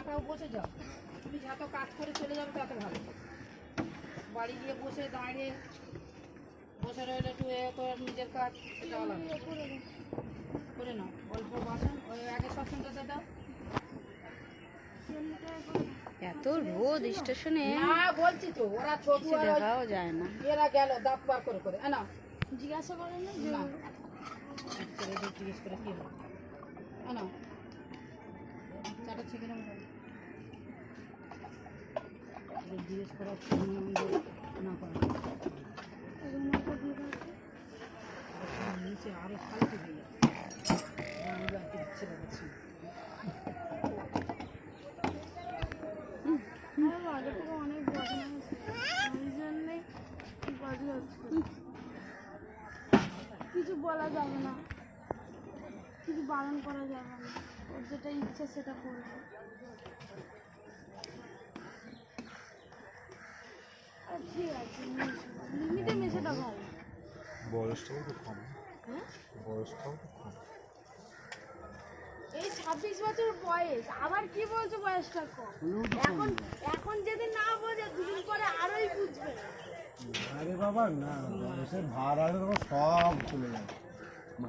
ফাঁকাও বসে যাও, তুমি যত কাজ করে চলে যাবে তত ভালো। বাড়ি গিয়ে বসে দাঁড়িয়ে বসে রইলে একটু তোর নিজের কাজ এটা আলাদা করে নাও। অল্প বাসন ওই আগে সবসময়টা দাও। এত রোদ স্টেশনে, না বলছি তো ওরা ছোট দেখাও যায় না। এরা গেল দাঁত বার করে করে না জিজ্ঞাসা করে না জিজ্ঞেস করে কি হবে না চাটা ছেঁকে নেবো জিজ্ঞেস করা না করে নিচে আরো ফালতু দিয়ে ইচ্ছে পাচ্ছি অনেক বদনা ওই জন্যে কিছু বলা যাবে না, কিছু বারণ করা যাবে না, ওর যেটা ইচ্ছা সেটা করবে। আর ঠিক আছে, লিমিটে মেশাটা ভালো। বয়সটাও তো কম। হ্যাঁ, বয়সটাও তো কম। এই 26 বছর বয়স, আবার কি বলছো বয়সটা কম? এখন এখন যদি না বোঝে দুদিন পরে আরোই বুঝবে। আরে বাবা না, বয়সের ভার আছে তখন সব চলে যাবে।